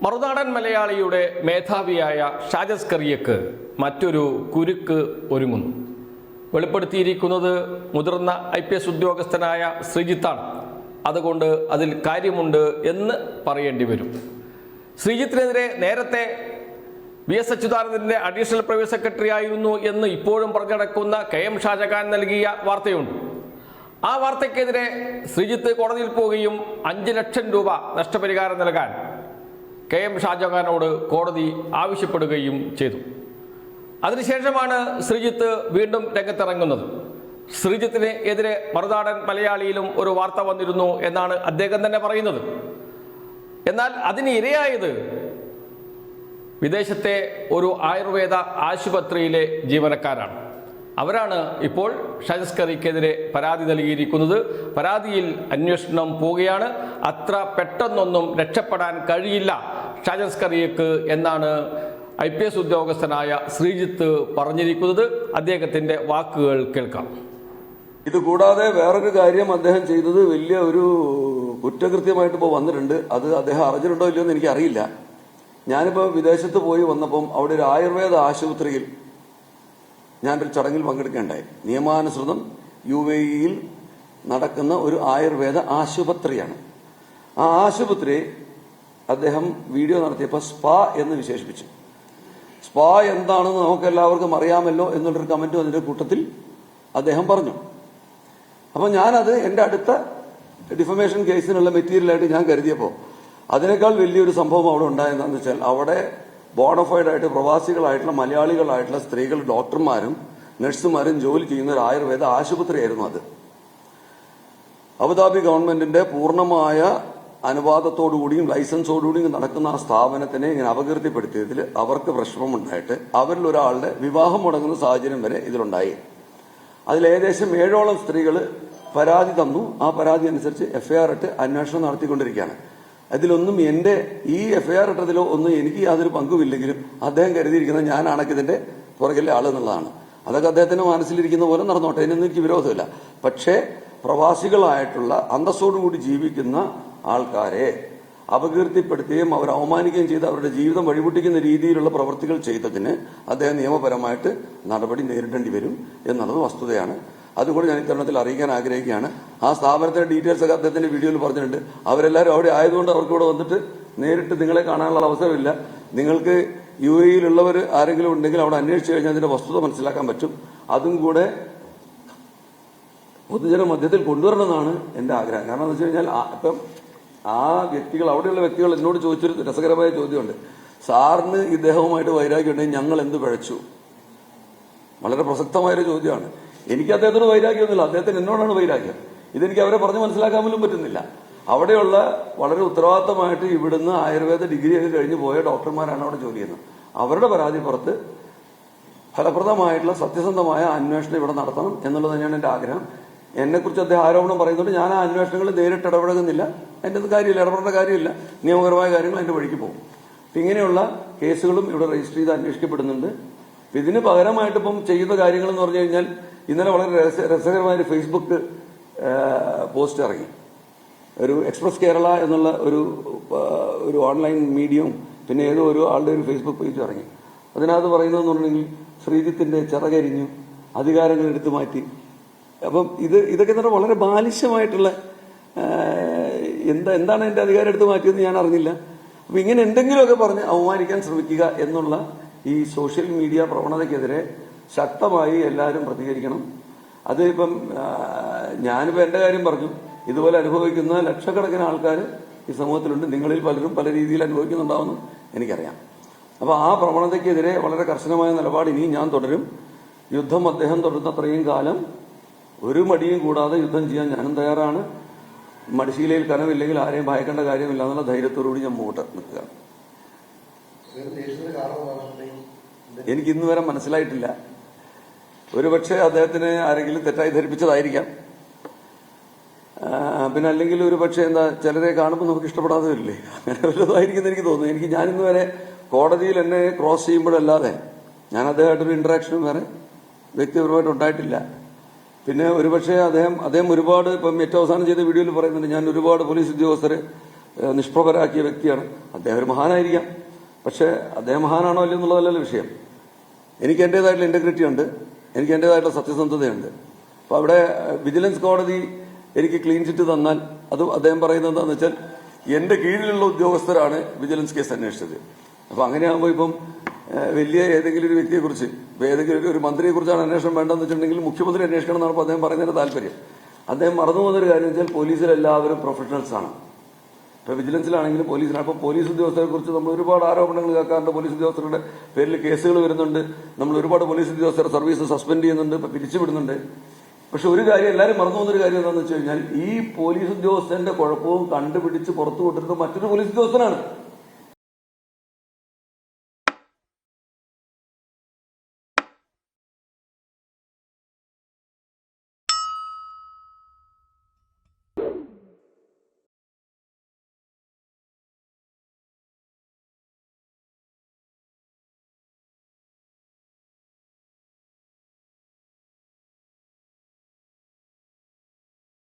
മറുനാടൻ മലയാളിയുടെ മേധാവിയായ ഷാജസ്കറിയക്ക് മറ്റൊരു കുരുക്ക് ഒരുങ്ങുന്നു. വെളിപ്പെടുത്തിയിരിക്കുന്നത് മുതിർന്ന IPS ഉദ്യോഗസ്ഥനായ ശ്രീജിത്താണ്. അതുകൊണ്ട് അതിൽ കാര്യമുണ്ട് എന്ന് പറയേണ്ടി വരും. ശ്രീജിത്തിനെതിരെ നേരത്തെ VS അച്യുതാനന്ദൻ്റെ അഡീഷണൽ പ്രൈവറ്റ് സെക്രട്ടറി ആയിരുന്നു എന്ന് ഇപ്പോഴും പറഞ്ഞു നടക്കുന്ന KM ഷാജഹാൻ നൽകിയ വാർത്തയുണ്ട്. ആ വാർത്തയ്ക്കെതിരെ ശ്രീജിത്ത് കോടതിയിൽ പോവുകയും 5 ലക്ഷം രൂപ നഷ്ടപരിഹാരം നൽകാൻ KM ഷാജഹാനോട് കോടതി ആവശ്യപ്പെടുകയും ചെയ്തു. അതിനുശേഷമാണ് ശ്രീജിത്ത് വീണ്ടും രംഗത്തിറങ്ങുന്നത്. ശ്രീജിത്തിന് എതിരെ മറുനാടൻ മലയാളിയിലും ഒരു വാർത്ത വന്നിരുന്നു എന്നാണ് അദ്ദേഹം തന്നെ പറയുന്നത്. എന്നാൽ അതിന് ഇരയായത് വിദേശത്തെ ഒരു ആയുർവേദ ആശുപത്രിയിലെ ജീവനക്കാരാണ്. അവരാണ് ഇപ്പോൾ ഷാജസ്കറിക്കെതിരെ പരാതി നൽകിയിരിക്കുന്നത്. പരാതിയിൽ അന്വേഷണം പോവുകയാണ്. അത്ര പെട്ടെന്നൊന്നും രക്ഷപ്പെടാൻ കഴിയില്ല ഷാജസ്കറിയക്ക് എന്നാണ് IPS ഉദ്യോഗസ്ഥനായ ശ്രീജിത്ത് പറഞ്ഞിരിക്കുന്നത്. അദ്ദേഹത്തിന്റെ വാക്കുകൾ കേൾക്കാം. ഇത് കൂടാതെ വേറൊരു കാര്യം അദ്ദേഹം ചെയ്തത് വലിയ ഒരു കുറ്റകൃത്യമായിട്ട് ഇപ്പോൾ വന്നിട്ടുണ്ട്. അത് അദ്ദേഹം അറിഞ്ഞിട്ടുണ്ടോ ഇല്ലയോ എന്ന് എനിക്കറിയില്ല. ഞാനിപ്പോൾ വിദേശത്ത് പോയി വന്നപ്പം അവിടെ ഒരു ആയുർവേദ ആശുപത്രിയിൽ ഞാനൊരു ചടങ്ങിൽ പങ്കെടുക്കേണ്ടായി. നിയമാനുസൃതം UAE നടക്കുന്ന ഒരു ആയുർവേദ ആശുപത്രിയാണ്. ആ ആശുപത്രി അദ്ദേഹം വീഡിയോ നടത്തിയപ്പോൾ സ്പാ എന്ന് വിശേഷിപ്പിച്ചു. സ്പാ എന്താണെന്ന് നമുക്ക് എല്ലാവർക്കും അറിയാമല്ലോ എന്നുള്ളൊരു കമന്റും അതിന്റെ കൂട്ടത്തിൽ അദ്ദേഹം പറഞ്ഞു. അപ്പൊ ഞാനത് എന്റെ അടുത്ത ഡിഫമേഷൻ കേസിനുള്ള മെറ്റീരിയലായിട്ട് ഞാൻ കരുതിയപ്പോൾ അതിനേക്കാൾ വലിയൊരു സംഭവം അവിടെ ഉണ്ടായതെന്ന് വെച്ചാൽ അവിടെ ബോണഫൈഡ് ആയിട്ട് പ്രവാസികളായിട്ടുള്ള മലയാളികളായിട്ടുള്ള സ്ത്രീകൾ ഡോക്ടർമാരും നഴ്സുമാരും ജോലി ചെയ്യുന്ന ഒരു ആയുർവേദ ആശുപത്രിയായിരുന്നു അത്. അബുദാബി ഗവൺമെന്റിന്റെ പൂർണ്ണമായ അനുവാദത്തോടുകൂടിയും ലൈസൻസോടുകൂടിയും നടക്കുന്ന ആ സ്ഥാപനത്തിനെ ഇങ്ങനെ അപകീർത്തിപ്പെടുത്തിയതിൽ അവർക്ക് പ്രശ്നമുണ്ടായിട്ട് അവരിൽ ഒരാളുടെ വിവാഹം മുടങ്ങുന്ന സാഹചര്യം വരെ ഇതിലുണ്ടായി. അതിൽ ഏകദേശം 7ഓളം സ്ത്രീകൾ പരാതി തന്നു. ആ പരാതി അനുസരിച്ച് FIR ഇട്ട് അന്വേഷണം നടത്തിക്കൊണ്ടിരിക്കുകയാണ്. അതിലൊന്നും എന്റെ ഈ FIR ഇട്ടതിലോ ഒന്നും എനിക്ക് യാതൊരു പങ്കുമില്ലെങ്കിലും അദ്ദേഹം കരുതിയിരിക്കുന്നത് ഞാനാണ് ഇതിന്റെ പുറകിലെ ആളെന്നുള്ളതാണ്. അതൊക്കെ അദ്ദേഹത്തിന്റെ മനസ്സിലിരിക്കുന്ന പോലെ നടന്നോട്ടെ, അതിനൊന്നും എനിക്ക് വിരോധമില്ല. പക്ഷേ പ്രവാസികളായിട്ടുള്ള അന്തസ്സോടുകൂടി ജീവിക്കുന്ന ആൾക്കാരെ അപകീർത്തിപ്പെടുത്തുകയും അവർ അവമാനിക്കുകയും ചെയ്ത് അവരുടെ ജീവിതം വഴിമുട്ടിക്കുന്ന രീതിയിലുള്ള പ്രവൃത്തികൾ ചെയ്തതിന് അദ്ദേഹം നിയമപരമായിട്ട് നടപടി നേരിടേണ്ടി വരും എന്നുള്ളത് വസ്തുതയാണ്. അതുകൊണ്ട് ഞാൻ ഇത്തരണത്തിൽ അറിയിക്കാൻ ആഗ്രഹിക്കുകയാണ്. ആ സ്ഥാപനത്തിന്റെ ഡീറ്റെയിൽസ് ഒക്കെ അദ്ദേഹത്തിന്റെ വീഡിയോയിൽ പറഞ്ഞിട്ടുണ്ട്. അവരെല്ലാവരും അവിടെ ആയതുകൊണ്ട് അവർക്ക് ഇവിടെ വന്നിട്ട് നേരിട്ട് നിങ്ങളെ കാണാനുള്ള അവസരമില്ല. നിങ്ങൾക്ക് UAE ആരെങ്കിലും ഉണ്ടെങ്കിൽ അവിടെ അന്വേഷിച്ചു കഴിഞ്ഞാൽ അതിന്റെ വസ്തുത മനസ്സിലാക്കാൻ പറ്റും. അതും കൂടെ പൊതുജന മധ്യത്തിൽ കൊണ്ടുവരണമെന്നാണ് എന്റെ ആഗ്രഹം. കാരണം എന്ന് വെച്ച് കഴിഞ്ഞാൽ ഇപ്പം ആ വ്യക്തികൾ, അവിടെയുള്ള വ്യക്തികൾ എന്നോട് ചോദിച്ചൊരു രസകരമായ ചോദ്യമുണ്ട്. സാറിന് ഇദ്ദേഹവുമായിട്ട് വൈരാഗ്യമുണ്ടെങ്കിൽ ഞങ്ങൾ എന്ത് പിഴച്ചു? വളരെ പ്രസക്തമായൊരു ചോദ്യമാണ്. എനിക്ക് അദ്ദേഹത്തിന് വൈരാഗ്യമൊന്നുമില്ല, അദ്ദേഹത്തിന് എന്നോടാണ് വൈരാഗ്യം. ഇതെനിക്ക് അവരെ പറഞ്ഞ് മനസ്സിലാക്കാൻ പോലും പറ്റുന്നില്ല. അവിടെയുള്ള വളരെ ഉത്തരവാദിത്തമായിട്ട് ഇവിടുന്ന് ആയുർവേദ ഡിഗ്രിയൊക്കെ കഴിഞ്ഞ് പോയ ഡോക്ടർമാരാണ് അവിടെ ജോലി ചെയ്യുന്നത്. അവരുടെ പരാതി പുറത്ത് ഫലപ്രദമായിട്ടുള്ള സത്യസന്ധമായ അന്വേഷണം ഇവിടെ നടത്തണം എന്നുള്ളത് തന്നെയാണ് എന്റെ ആഗ്രഹം. എന്നെക്കുറിച്ച് അദ്ദേഹം ആരോപണം പറയുന്നുണ്ട്. ഞാൻ ആ അന്വേഷണങ്ങളിൽ നേരിട്ട് ഇടപെടുന്നില്ല. അതിൻ്റെ കാര്യമില്ല, ഇടപെടേണ്ട കാര്യമില്ല. നിയമപരമായ കാര്യങ്ങൾ അതിന്റെ വഴിക്ക് പോകും. ഇങ്ങനെയുള്ള കേസുകളും ഇവിടെ രജിസ്റ്റർ ചെയ്ത് അന്വേഷിക്കപ്പെടുന്നുണ്ട്. ഇതിന് പകരമായിട്ട് ഇപ്പം ചെയ്യുന്ന കാര്യങ്ങൾ എന്ന് പറഞ്ഞു കഴിഞ്ഞാൽ ഇന്നലെ വളരെ രസകരമായൊരു ഫേസ്ബുക്ക് പോസ്റ്റ് ഇറങ്ങി. ഒരു എക്സ്പ്രസ് കേരള എന്നുള്ള ഒരു ഓൺലൈൻ മീഡിയവും പിന്നെ ഏതോ ഒരു ആളുടെ ഒരു ഫേസ്ബുക്ക് പേജ് ഇറങ്ങി. അതിനകത്ത് പറയുന്നതെന്ന് പറഞ്ഞെങ്കിൽ ശ്രീജിത്തിന്റെ ചിറകരിഞ്ഞു, അധികാരങ്ങൾ എടുത്തു മാറ്റി. അപ്പം ഇതൊക്കെ തന്നെ വളരെ ബാലിശമായിട്ടുള്ള എന്താണ് എന്റെ അധികാരം എടുത്തു മാറ്റിയെന്ന് ഞാൻ അറിഞ്ഞില്ല. അപ്പൊ ഇങ്ങനെ എന്തെങ്കിലുമൊക്കെ പറഞ്ഞ് അവമാനിക്കാൻ ശ്രമിക്കുക എന്നുള്ള ഈ സോഷ്യൽ മീഡിയ പ്രവണതയ്ക്കെതിരെ ശക്തമായി എല്ലാവരും പ്രതികരിക്കണം. അത് ഇപ്പം ഞാനിപ്പോൾ എന്റെ കാര്യം പറഞ്ഞു. ഇതുപോലെ അനുഭവിക്കുന്ന ലക്ഷക്കണക്കിന് ആൾക്കാർ ഈ സമൂഹത്തിലുണ്ട്. നിങ്ങളിൽ പലരും പല രീതിയിൽ അനുഭവിക്കുന്നുണ്ടാവുമെന്നും എനിക്കറിയാം. അപ്പൊ ആ പ്രവണതയ്ക്കെതിരെ വളരെ കർശനമായ നിലപാട് ഇനിയും ഞാൻ തുടരും. യുദ്ധം അദ്ദേഹം തുടരുന്നത്രയും കാലം ഒരു മടിയും കൂടാതെ യുദ്ധം ചെയ്യാൻ ഞാനും തയ്യാറാണ്. മടിശീലയിൽ കനമില്ലെങ്കിൽ ആരെയും ഭയക്കേണ്ട കാര്യമില്ല എന്നുള്ള ധൈര്യത്തോടുകൂടി ഞാൻ മുമ്പോട്ട് നിൽക്കുക. എനിക്ക് ഇന്ന് വരെ മനസ്സിലായിട്ടില്ല. ഒരുപക്ഷെ അദ്ദേഹത്തിന് ആരെങ്കിലും തെറ്റായി ധരിപ്പിച്ചതായിരിക്കാം. പിന്നെ അല്ലെങ്കിൽ ഒരുപക്ഷെ ചിലരെ കാണുമ്പോൾ നമുക്ക് ഇഷ്ടപ്പെടാതെ വരില്ലേ, അങ്ങനെ വല്ലതായിരിക്കും എനിക്ക് തോന്നുന്നു. ഞാനിന്ന് വരെ കോടതിയിൽ എന്നെ ക്രോസ് ചെയ്യുമ്പോഴല്ലാതെ ഞാൻ അദ്ദേഹമായിട്ടൊരു ഇന്ററാക്ഷനും വേറെ വ്യക്തിപരമായിട്ട് ഉണ്ടായിട്ടില്ല. പിന്നെ ഒരുപക്ഷെ അദ്ദേഹം ഒരുപാട് ഇപ്പം ഏറ്റവും അവസാനം ചെയ്ത വീഡിയോയിൽ പറയുന്നുണ്ട്, ഞാൻ ഒരുപാട് പോലീസ് ഉദ്യോഗസ്ഥരെ നിഷ്പ്രഭരാക്കിയ വ്യക്തിയാണ്. അദ്ദേഹം ഒരു മഹാനായിരിക്കാം, പക്ഷേ അദ്ദേഹം മഹാനാണോ അല്ലയോ എന്നുള്ളതല്ലല്ലോ വിഷയം. എനിക്ക് എന്റേതായിട്ടുള്ള ഇന്റഗ്രിറ്റി ഉണ്ട്, എനിക്ക് എന്റേതായിട്ടുള്ള സത്യസന്ധതയുണ്ട്. അപ്പൊ അവിടെ വിജിലൻസ് കോടതി എനിക്ക് ക്ലീൻ ചിറ്റ് തന്നാൽ അത് അദ്ദേഹം പറയുന്നത് എന്താണെന്ന് വെച്ചാൽ എന്റെ കീഴിലുള്ള ഉദ്യോഗസ്ഥരാണ് വിജിലൻസ് കേസ് അന്വേഷിച്ചത്. അപ്പൊ അങ്ങനെയാകുമ്പോൾ ഇപ്പം വലിയ ഏതെങ്കിലും ഒരു വ്യക്തിയെക്കുറിച്ച്, ഏതെങ്കിലും ഒരു മന്ത്രിയെ കുറിച്ചാണ് അന്വേഷണം വേണ്ടതെന്ന് വെച്ചിട്ടുണ്ടെങ്കിൽ മുഖ്യമന്ത്രി അന്വേഷിക്കണം എന്നാണ് ഇപ്പോൾ അദ്ദേഹം പറയുന്നതിന്റെ താല്പര്യം. അദ്ദേഹം മറന്നു പോകുന്നൊരു കാര്യം വെച്ചാൽ പോലീസിൽ എല്ലാവരും പ്രൊഫഷണൽസ് ആണ്. ഇപ്പൊ വിജിലൻസിലാണെങ്കിലും പോലീസിലാണ്. അപ്പൊ പോലീസ് ഉദ്യോഗസ്ഥരെ കുറിച്ച് നമ്മൾ ഒരുപാട് ആരോപണങ്ങൾ കേൾക്കാറുണ്ട്. പോലീസ് ഉദ്യോഗസ്ഥരുടെ പേരിൽ കേസുകൾ വരുന്നുണ്ട്. നമ്മൾ ഒരുപാട് പോലീസ് ഉദ്യോഗസ്ഥരുടെ സർവീസ് സസ്പെൻഡ് ചെയ്യുന്നുണ്ട്, ഇപ്പൊ പിരിച്ചുവിടുന്നുണ്ട്. പക്ഷെ ഒരു കാര്യം എല്ലാവരും മറന്നു പോകുന്നൊരു കാര്യം എന്താണെന്ന് വെച്ച് കഴിഞ്ഞാൽ ഈ പോലീസ് ഉദ്യോഗസ്ഥന്റെ കുഴപ്പവും കണ്ടുപിടിച്ച് പുറത്തു കൊണ്ടിരുന്നത് മറ്റൊരു പോലീസ് ഉദ്യോഗസ്ഥനാണ്.